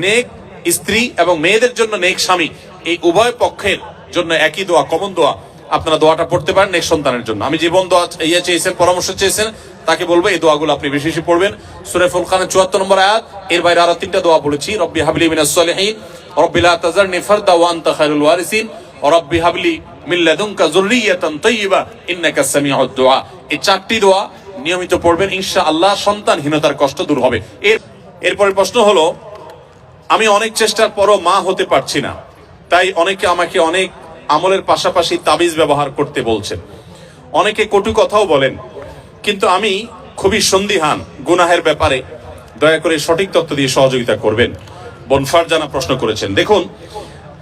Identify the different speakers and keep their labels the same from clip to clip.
Speaker 1: নেক স্ত্রী এবং মেয়েদের জন্য নেক স্বামী, এই উভয় পক্ষের জন্য একই দোয়া, কমন দোয়া। আপনারা দোয়াটা পড়তে পারেন নেক সন্তানের জন্য। আমি জীবন দোয়া চেয়েছেন, পরামর্শ চেয়েছেন, তাকে বলবো এই দোয়াগুলো আপনি বেশি বেশি পড়বেন। সূরা ফুরকানের 74 নম্বর আয়াত, এর বাইরে আরো 3টা দোয়া বলেছি। রব্বি হাবলি মিনাস সলিহিন, রব্বি লা তাযারনি ফারদা ওয়া আনতা খায়রুল ওয়ারিসিন, রব্বি হাবলি মিন লাদুনকা যুররিয়াতান তাইয়্যিবা ইন্নাকা সামিউদ দুআ। এই 4টি দোয়া নিয়মিত পড়বেন, ইনশাআল্লাহ সন্তানহীনতার কষ্ট দূর হবে। এরপরের প্রশ্ন হলো, আমি অনেক চেষ্টার পরও মা হতে পারছি না, তাই অনেকে আমাকে অনেক আমলের পাশাপাশি তাবিজ ব্যবহার করতে বলছেন, অনেকে কটু কথাও বলেন, কিন্তু আমি খুবই সন্দিহান গুনাহের ব্যাপারে। দয়া করে সঠিক তথ্য দিয়ে সহযোগিতা করবেন। বোন ফারজানা প্রশ্ন করেছেন। দেখুন,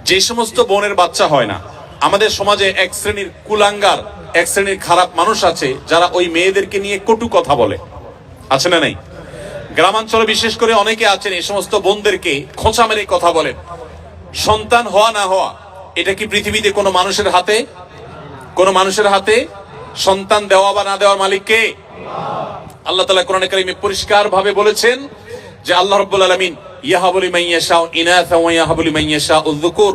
Speaker 1: যে সমস্ত বোনের বাচ্চা হয় না, আমাদের সমাজে এক শ্রেণীর কুলাঙ্গার, এক শ্রেণীর খারাপ মানুষ আছে যারা ওই মেয়েদেরকে নিয়ে কটু কথা বলে, আছে না নাই? গ্রামাঞ্চলে বিশেষ করে অনেকে আছেন এই সমস্ত বোনদেরকে খোঁচা মেরে কথা বলেন। সন্তান হওয়া না হওয়া, এটা কি পৃথিবীতে কোনো মানুষের হাতে? কোন মানুষের হাতে? সন্তান দেওয়া বা না দেওয়ার মালিক কে? আল্লাহ তাআলা কোরআনে কারীমে পরিষ্কার ভাবে বলেছেন যে আল্লাহ রাব্বুল আলামিন ইয়াহাবু লিমান ইয়াশাউ ইনাসা ওয়া ইয়াহাবু লিমান ইয়াশাউ যুকুর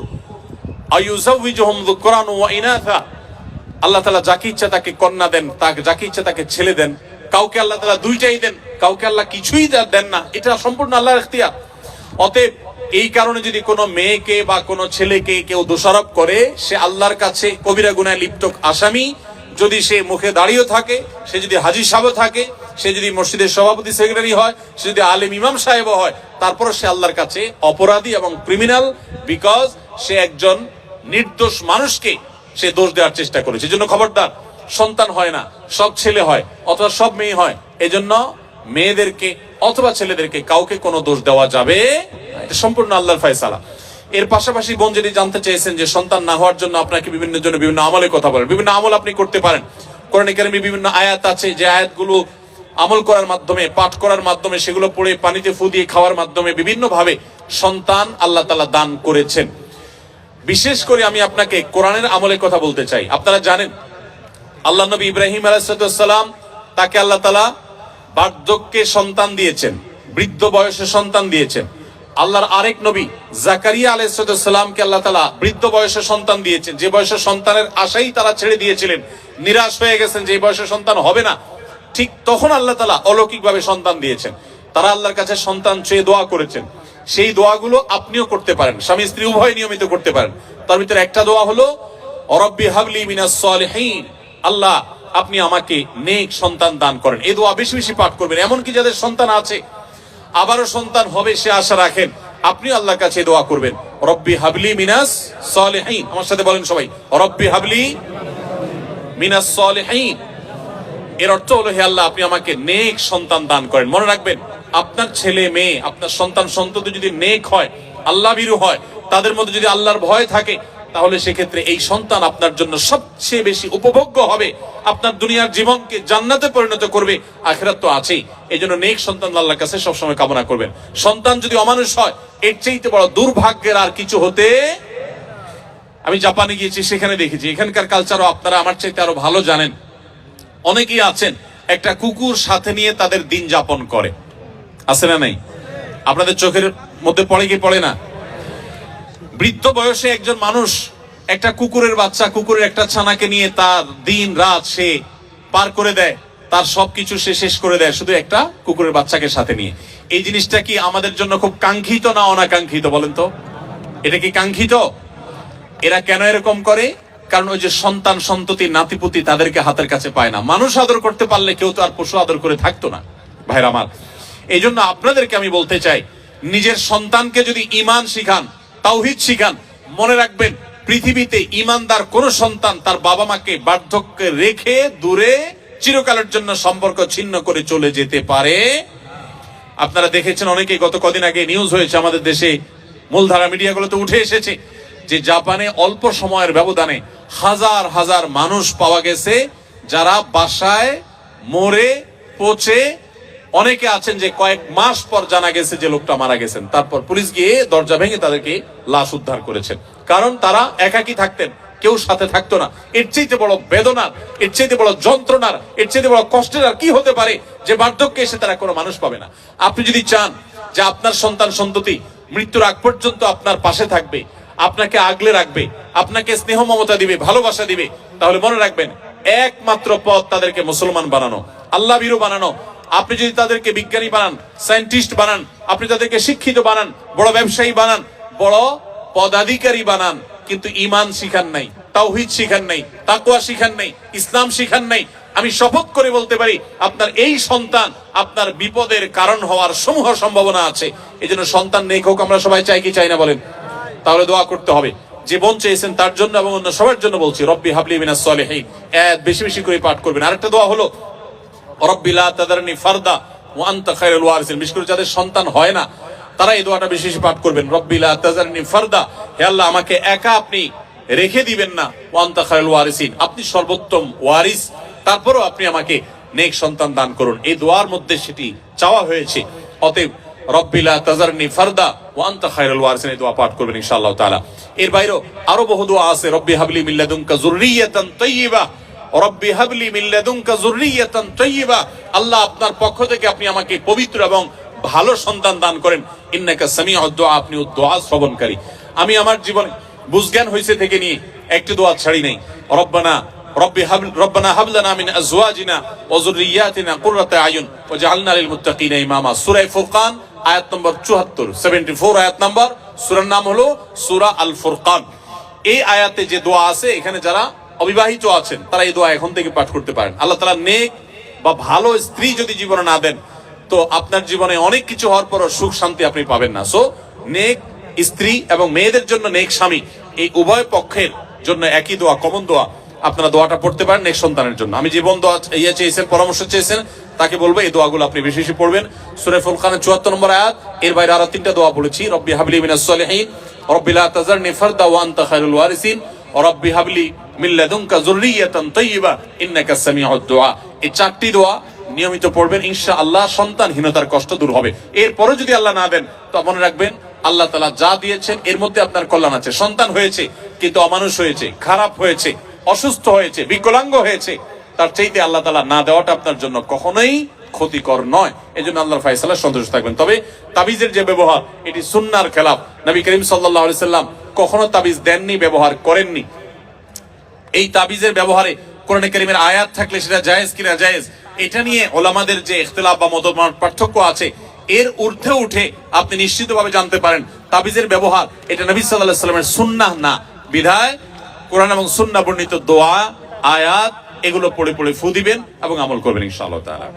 Speaker 1: আয়ুযাওয়িজুহুম যুকরান ওয়া ইনাসা। আল্লাহ তাআলা যাকে ইচ্ছা তাকে কন্যা দেন, তাকে যাকে ইচ্ছা তাকে ছেলে দেন। কাউকে আল্লাহ তাআলা দুইটাই দেন, কাউকে আল্লাহ কিছুই দেন না। এটা সম্পূর্ণ আল্লাহর ইখতিয়ার। অতএব এই কারণে যদি কোনো মেয়েকে বা কোনো ছেলেকে কেউ দোষারোপ করে, সে আল্লাহর কাছে কবিরা গুনাহে লিপ্ত আসামি। যদি সে মুখে দাঁড়িয়ে থাকে, সে যদি হাজী সাহেব থাকে, সে যদি মসজিদের সভাপতি সেক্রেটারি হয়, সে যদি আলেম ইমাম সাহেব হয়, তারপর সে আল্লাহর কাছে অপরাধী এবং ক্রিমিনাল, বিকজ সে একজন নির্দোষ মানুষকে সে দোষ দেওয়ার চেষ্টা করেছে। এজন্য খবরদার, সন্তান হয় না, সব ছেলে হয় অথবা সব মেয়ে হয়, এজন্য মেয়েদেরকে অথবা ছেলেদেরকে কাউকে কোনো দোষ দেওয়া যাবে, এটা সম্পূর্ণ আল্লাহর ফয়সালা। এর পাশাপাশি বোন যদি জানতে চেয়েছেন যে সন্তান না হওয়ার জন্য আপনাকে বিভিন্ন আমলের কথা বলেন, বিভিন্ন আমল আপনি করতে পারেন। কোরআনে কারিমে বিভিন্ন আয়াত আছে, যে আয়াতগুলো আমল করার মাধ্যমে, পাঠ করার মাধ্যমে, সেগুলো পড়ে পানিতে ফু দিয়ে খাওয়ার মাধ্যমে বিভিন্ন ভাবে সন্তান আল্লাহ তাআলা দান করেছেন। বিশেষ করে আমি আপনাকে কোরআনের আমলের কথা বলতে চাই। আপনারা জানেন আল্লাহ নবী ইব্রাহিম আলাইহিস সালাম, তাকে আল্লাহ তাআলা বার্ধক্যে সন্তান দিয়েছেন, বৃদ্ধ বয়সে সন্তান দিয়েছেন। আল্লাহর আরেক নবী জাকারিয়া আলাইহিস সালামকে আল্লাহ তাআলা বৃদ্ধ বয়সে সন্তান দিয়েছেন, যে বয়সে সন্তানের আশাই তারা ছেড়ে দিয়েছিলেন, নিরাশ হয়ে গেছেন যে এই বয়সে সন্তান হবে না। ঠিক তখন আল্লাহ তাআলা অলৌকিকভাবে সন্তান দিয়েছেন। তারা আল্লাহর কাছে সন্তান চেয়ে দোয়া করেছেন। সেই দোয়াগুলো আপনিও করতে পারেন, স্বামী স্ত্রী উভয় নিয়মিত করতে পারেন। তার ভিতরে একটা দোয়া হলো রব্বি হাবলি মিনাস সলিহিন, আল্লাহ আপনি আমাকে নেক সন্তান দান করেন। এই দোয়া বেশি বেশি পাঠ করবেন। এমনকি যাদের সন্তান আছে, আবারও সন্তান হবে সে আশা রাখেন, আপনি আল্লাহর কাছে দোয়া করবেন রব্বি হাবলি মিনাস সলিহিন। আমার সাথে বলেন সবাই, রব্বি হাবলি মিনাস সলিহিন। এর অর্থ হলো, হে আল্লাহ আপনি আমাকে নেক সন্তান দান করেন। মনে রাখবেন, আপনার ছেলে মেয়ে, আপনার সন্তান সন্ততি যদি নেক হয়, আল্লাহ ভীরু হয়, তাদের মধ্যে যদি আল্লাহর ভয় থাকে, তাহলে সেক্ষেত্রে এই সন্তান আপনার জন্য সবচেয়ে বেশি উপভোগ্য হবে, আপনার দুনিয়ার জীবনকে জান্নাতে পরিণত করবে, আখিরাত তো আছেই। এই জন্য নেক সন্তান আল্লাহর কাছে সবসময় কামনা করবেন। সন্তান যদি অমানুষ হয়, এর চাইতে বড় দুর্ভাগ্যের আর কিছু হতে। আমি জাপানে গিয়েছি, সেখানে দেখেছি, এখানকার কালচারও আপনারা আমার চাইতে আরো ভালো জানেন। অনেকেই আছেন একটা কুকুর সাথে নিয়ে তাদের দিন যাপন করে, আছে না নাই? আপনাদের চোখের মধ্যে পড়ে কি পড়ে না? বৃদ্ধ বয়সে একজন মানুষ একটা কুকুরের বাচ্চা, কুকুরের একটা ছানাকে নিয়ে তার দিন রাত সে পার করে দেয়, তার সবকিছু সে শেষ করে দেয় শুধু একটা কুকুরের বাচ্চাকে সাথে নিয়ে। এই জিনিসটা কি আমাদের জন্য খুব কাঙ্ক্ষিত না অনাকাঙ্ক্ষিত বলেন তো? এটা কি কাঙ্ক্ষিত? এরা কেন এরকম করে? কারণ ওই যে সন্তান সন্ততি নাতিপুতি তাদেরকে হাতের কাছে পায় না। মানুষ আদর করতে পারলে কেউ তো আর পশু আদর করে থাকতো না ভাইরা আমার। এই জন্য আপনাদেরকে আমি বলতে চাই, নিজের সন্তানকে যদি ঈমান শিখান, তাওহীদ শিখান, মনে রাখবেন পৃথিবীতে ঈমানদার কোন সন্তান তার বাবা মাকে বার্ধক্যে রেখে দূরে চিরকালের জন্য সম্পর্ক ছিন্ন করে চলে যেতে পারে। আপনারা দেখেছেন, অনেকেই গত কদিন আগে নিউজ হয়েছে আমাদের দেশে, মূলধারা মিডিয়াগুলোতে উঠে এসেছে যে জাপানে অল্প সময়ের ব্যবধানে হাজার হাজার মানুষ পাওয়া গেছে যারা বাসায় মরে পচে, অনেকে আছেন যে কয়েক মাস পর জানা গেছে যে লোকটা মারা গেছেন, তারপর পুলিশ গিয়ে দরজা ভেঙে তাদেরকে লাশ উদ্ধার করেছেন। কারণ তারা একাকী থাকতেন, কেউ সাথে থাকতো না। এর চাইতে বড় বেদনার, এর চাইতে বড় যন্ত্রণার, এর চাইতে বড় কষ্টের আর কি হতে পারে যে বার্ধক্যে এসে তারা কোনো মানুষ পাবে না। আপনি যদি চান যে আপনার সন্তান সন্ততি মৃত্যুর আগ পর্যন্ত আপনার পাশে থাকবে, আপনাকে আগলে রাখবে, আপনাকে স্নেহ মমতা দিবে, ভালোবাসা দিবে, তাহলে মনে রাখবেন একমাত্র পথ তাদেরকে মুসলমান বানানো, আল্লাহ ভীরু বানানো। আপনি যদি তাদেরকে বিজ্ঞানী বানান, সায়েন্টিস্ট বানান, আপনি তাদেরকে শিক্ষিত বানান, বড় ব্যবসায়ী বানান, বড় পদাধিকারী বানান, কিন্তু ঈমান শিখান নাই, তাওহীদ শিখান নাই, তাকওয়া শিখান নাই, ইসলাম শিখান নাই, আমি শপথ করে বলতে পারি আপনার এই সন্তান আপনার বিপদের কারণ হওয়ার সমূহ সম্ভাবনা আছে। এজন্য সন্তান নেক হোক আমরা সবাই চাই কি চাই না বলেন? তাহলে দোয়া করতে হবে। যে বোন চেয়েছেন তার জন্য এবং অন্য সবার জন্য বলছি, রব্বি হাবলি মিনাস সলিহিন, বেশি বেশি করে পাঠ করবেন। আরেকটা দোয়া হলো রব্বি লা তাদারনি ফারদা ওয়া আনতা খায়রুল ওয়ারিসিন। বিশেষ করে যাদের সন্তান হয় না তারা এই দোয়াটা বেশি বেশি পাঠ করবেন, রব্বি লা তাদারনি ফারদা, হে আল্লাহ আমাকে একা আপনি রেখে দিবেন না, ওয়া আনতা খায়রুল ওয়ারিসিন, আপনি সর্বোত্তম ওয়ারিস, তারপরও আপনি আমাকে নেক সন্তান দান করুন। এই দোয়ার মধ্যে সেটি চাওয়া হয়েছে। অতএব রব্বি লা তাযারনি ফারদা ওয়া আনতা খায়রুল ওয়ারিসিন, এই দোয়া পাঠ করবেন ইনশাআল্লাহ তাআলা। এর বাইরেও আরো বহু দোয়া আছে, রব্বি হাবলি মিন লাদুনকা যুররিয়াতান তাইয়্যিবা, রব্বি হাবলি মিন লাদুনকা যুররিয়াতান তাইয়্যিবা, আল্লাহ আপনার পক্ষ থেকে আপনি আমাকে পবিত্র এবং ভালো সন্তান দান করেন, ইন্নাকা সামিউদ দুআ, আপনি দোয়া শ্রবণকারী। আমি আমার জীবনে বুঝজ্ঞান হইছে থেকে নিয়ে একটি দোয়া ছাড়ি নাই, রব্বানা হাব লানা মিন আজওয়াজিনা ওয়া যুররিয়াতিনা কুররাতা আয়ুন ওয়াজআলনা লিল মুত্তাকিনা ইমামা। সূরা ফুরকান আয়াত নম্বর 74, 74 আয়াত নম্বর। সূরার নাম হলো সূরা আল ফুরকান। এই আয়াতে যে দোয়া আছে, এখানে যারা অবিবাহিত আছেন তারা এই দোয়া এখন থেকে পাঠ করতে পারেন। আল্লাহ তাআলা নেক বা ভালো স্ত্রী যদি জীবনে না দেন তো আপনার জীবনে অনেক কিছু হওয়ার পরও সুখ শান্তি আপনি পাবেন না। সো নেক স্ত্রী এবং মেয়েদের জন্য নেক স্বামী, এই উভয় পক্ষের জন্য একই দোয়া, কমন দোয়া, আপনারা দোয়াটা পড়তে পারেন নেক সন্তানের জন্য। আমি জীবন দোয়া চেয়েছেন, পরামর্শ চেয়েছেন, তাকে বলবো এই দোয়াগুলো আপনি বেশি বেশি পড়বেন। সূরা ফুরকানের 74 নম্বর আয়াত, এর বাইরে আরো 3টা দোয়া বলেছি, রব্বি হাবলি মিনাস সলিহিন, রব্বি লা তাযারনি ফারদা ওয়া আনতা খায়রুল ওয়ারিসিন, রব্বি হাবলি মিন লাদুনকা যুররিয়াতান তাইয়্যিবা ইন্নাকা সামিউদ দুআ। এই 4টি দোয়া নিয়মিত পড়বেন, ইনশাআল্লাহ সন্তানহীনতার কষ্ট দূর হবে। এরপরে যদি আল্লাহ না দেন তো মনে রাখবেন আল্লাহ তাআলা যা দিয়েছেন এর মধ্যে আপনার কল্যাণ আছে। সন্তান হয়েছে কিন্তু অমানুষ হয়েছে, খারাপ হয়েছে, অসুস্থ হয়েছে, বিকলাঙ্গ হয়েছে, তার চাইতে আল্লাহ তাআলা না দেওয়াটা আপনার জন্য কখনোই ক্ষতিকর নয়। এজন্য আল্লাহর ফয়সালা সন্তুষ্ট থাকবেন। তবে তাবিজের যে ব্যবহার, এটি সুন্নাহর খেলাফ। নবী করিম সাল্লাল্লাহু আলাইহি সাল্লাম কখনো তাবিজ দেননি, ব্যবহার করেননি। এই তাবিজের ব্যবহারে কোরআনে কারীমের আয়াত থাকলে সেটা জায়েজ কি না জায়েজ, এটা নিয়ে ওলামাদের যে ইখতিলাফ বা মতমত পার্থক্য আছে, এর ঊর্ধ্বে উঠে আপনি নিশ্চিতভাবে জানতে পারেন তাবিজের ব্যবহার এটা নবী সাল্লাল্লাহু আলাইহি সাল্লামের সুন্নাহ না। বিধায় কোরআন এবং সুন্নাহ বর্ণিত দোয়া, আয়াত এগুলো পড়ে পড়ে ফু দিবেন এবং আমল করবেন ইনশাআল্লাহ তাআলা।